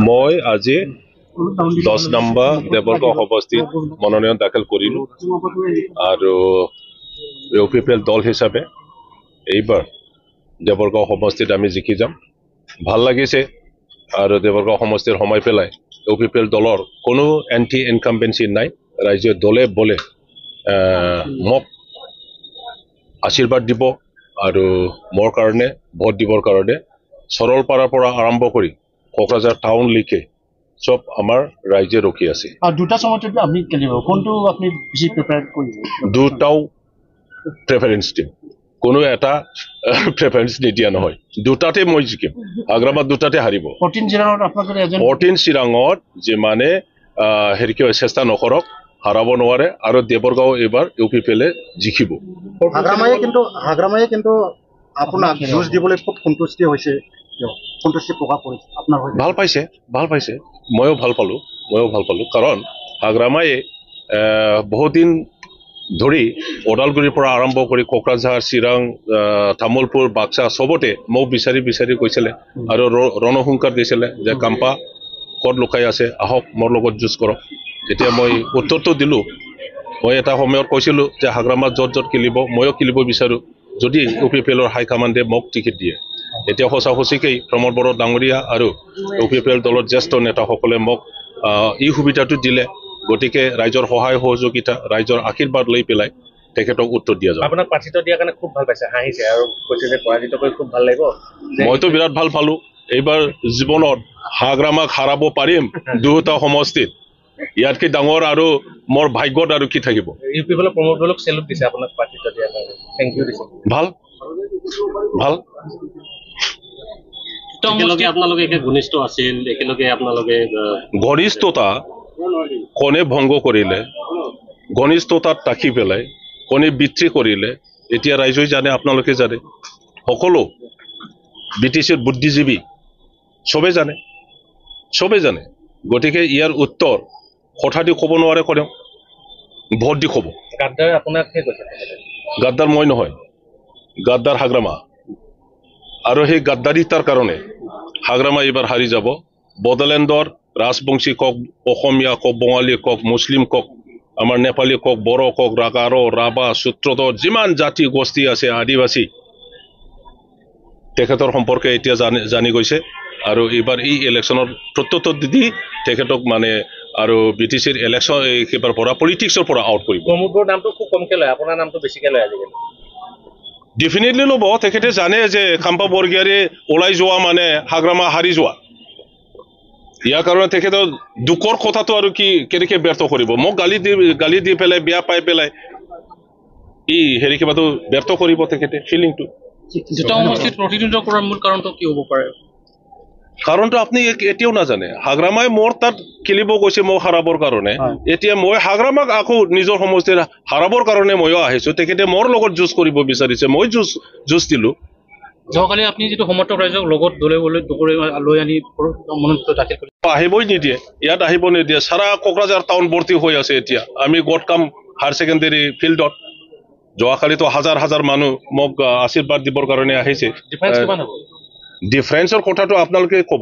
মই আজি 10 নম্বৰ দেৱৰগাঁও সমষ্টিত মনোনয়ন দাখিল কৰিলোঁ আৰু ইউপিপিএল দল হিচাপে এইবাৰ দেৱৰগাঁও সমষ্টিত আমি জিকি যাম। ভাল লাগিছে আৰু দেৱৰগাঁও সমষ্টিৰ সময় পেলাই ইউপিপিএল দলৰ কোনো এণ্টি ইনকামবেঞ্চি নাই। ৰাইজে দলে বলে মোক আশীৰ্বাদ দিব আৰু মোৰ কাৰণে ভোট দিবৰ কাৰণে সৰলপাৰাৰ পৰা আৰম্ভ কৰি কোকৰাঝাৰ টাউনলৈকে সব আমাৰ ৰাইজে ৰখি আছে। দুটা সময়ত আপনি খেলিব কোনটো আপনি বেছি প্ৰিফাৰ কৰিব? দুটাও প্ৰেফাৰেন্স দিম, কোনো এটা প্ৰেফাৰেন্স নিদিয়া নহয়। দুটাতে মই জিকিম, আগ্ৰাবাদ দুটাতে হাৰিব। 14 চিৰাঙত যিমানে হেৰি চেষ্টা নকৰক হাৰাব নোৱাৰে আৰু দেৱৰগাঁও এইবাৰ ইউপিপিএলে জিকিব। হাগ্ৰামায়ে কিন্তু আপোনাক যুঁজ দিবলৈ খুব সন্তুষ্টি হৈছে, সন্তুষ্টি প্ৰকাশ কৰিছে আপোনাৰ। ভাল পাইছে ময়ো ভাল পালোঁ কাৰণ হাগ্ৰামায়ে বহুদিন ধৰি ওদালগুৰিৰ পৰা আৰম্ভ কৰি কোকৰাঝাৰ, চিৰাং, তামোলপুৰ, বাক্সা চবতে মোক বিচাৰি কৈছিলে আৰু ৰণসংকাৰ দিছিলে যে কাম্পা ক'ত লুকাই আছে, আহক মোৰ লগত যুঁজ কৰক। এতিয়া মই উত্তৰটো দিলোঁ। মই এটা সময়ত কৈছিলোঁ যে হাগ্ৰামাত য'ত খেলিব ময়ো খেলিব বিচাৰোঁ যদি ইউপিপিএলৰ হাইকমাণ্ডে মোক টিকেট দিয়ে। এতিয়া সঁচাকেই প্ৰমোদ বড়ো ডাঙৰীয়া আৰু ইউপিপিএল দলৰ জ্যেষ্ঠ নেতাসকলে মোক এই সুবিধাটো দিলে, গতিকে ৰাইজৰ সহায় সহযোগিতা, ৰাইজৰ আশীৰ্বাদ লৈ পেলাই তেখেতক উত্তৰ দিয়া যাব। আপোনাক প্ৰাৰ্থিত্ব দিয়াৰ কাৰণে খুব ভাল পাইছে, হাঁহিছে আৰু কৈছে যে পৰাজিত কৰি খুব ভাল লাগিব। মইতো বিৰাট ভাল পালোঁ। এইবাৰ জীৱনত হাগ্ৰামাক হাৰাব পাৰিম দুটা সমষ্টিত, ইয়াতকৈ ডাঙৰ আৰু মোৰ ভাগ্যত আৰু কি থাকিব। ইউপিপিএলৰ প্ৰমোদ বড়োক চেলুট দিছে আপোনাক প্ৰাৰ্থিত্ব দিয়াৰ কাৰণে, থেংক ইউ দিছে। ভাল ঘনিষ্ঠতা কোনে ভংগ কৰিলে, ঘনিষ্ঠতাত ৰাখি পেলাই কোনে বিতৃ কৰিলে এতিয়া ৰাইজে জানে, আপোনালোকে জানে, সকলো BTCৰ বুদ্ধিজীৱী চবে জানে। গতিকে ইয়াৰ উত্তৰ কথা দি ক'ব নোৱাৰে, কোনেও ভোট দি ক'ব। গাদ্দাৰ আপোনাক কৈছে? গাদ্দাৰ মই নহয়, গাদ্দাৰ হাগ্ৰামা। আৰু সেই গাদ্দাৰিতাৰ কাৰণে হাগ্ৰামা এইবাৰ হাৰি যাব। বড়োলেণ্ডৰ ৰাজবংশী কওক, অসমীয়া কওক, বঙালী কওক, মুছলিম কওক, আমাৰ নেপালী কওক, বড়ো কওক, গাৰো, ৰাভা, সূত্ৰধৰ, যিমান জাতি গোষ্ঠী আছে, আদিবাসী, তেখেতৰ সম্পৰ্কে এতিয়া জানি গৈছে আৰু এইবাৰ এই ইলেকশ্যনৰ প্ৰত্যুত্তৰ দি তেখেতক মানে আৰু BTCৰ ইলেকশ্যন এইবাৰ পৰা পলিটিক্সৰ পৰা আউট কৰিব। প্ৰমোদ বড়োৰ নামটো খুব কমকৈ লয়, আপোনাৰ নামটো বেছিকৈ লয় আজিকালি। ডেফিনেটলি ল'ব। তেখেতে জানে যে কাম্পা বৰগীয়াৰে ওলাই যোৱা মানে হাগ্ৰামা হাৰি যোৱা। ইয়াৰ কাৰণে তেখেতৰ দুখৰ কথাটো আৰু কি কেনেকৈ ব্যৰ্থ কৰিব। মোক গালি দি পেলাই, বেয়া পাই পেলাই ই হেৰি কিবাটো ব্যৰ্থ কৰিব তেখেতে ফিলিংটো। প্ৰতিদ্বন্দ্বিতা কৰাৰ মূল কাৰণটো কি হ'ব পাৰে? কাৰণটো আপুনি এতিয়াও নাজানে। হাগ্ৰামাই মোৰ তাত খেলিব গৈছে মোক হাৰাবৰ কাৰণে। এতিয়া মই হাগ্ৰামাক আকৌ নিজৰ সমষ্টিৰ হাৰাবৰ কাৰণে ময়ো আহিছোঁ। তেখেতে মোৰ লগত যুঁজ কৰিব বিচাৰিছে, মই যুঁজ দিলোঁ। যোৱাকালি আপুনি যিটো সমৰ্থক ৰাইজক লগত লৈ আনি মনোনয়ন দাখিল কৰিছে, আহিবই নিদিয়ে, ইয়াত আহিব নিদিয়ে। সাৰা কোকৰাঝাৰ টাউন ভৰ্তি হৈ আছে। এতিয়া আমি গড়কাম হায়াৰ ছেকেণ্ডেৰী ফিল্ডত যোৱাকালিতো হাজাৰ মানুহ মোক আশীৰ্বাদ দিবৰ কাৰণে আহিছে। ডিফাৰেন্স কিমান হ'ব? ডিফাৰেন্সৰ কথাটো আপোনালোকে ক'ব।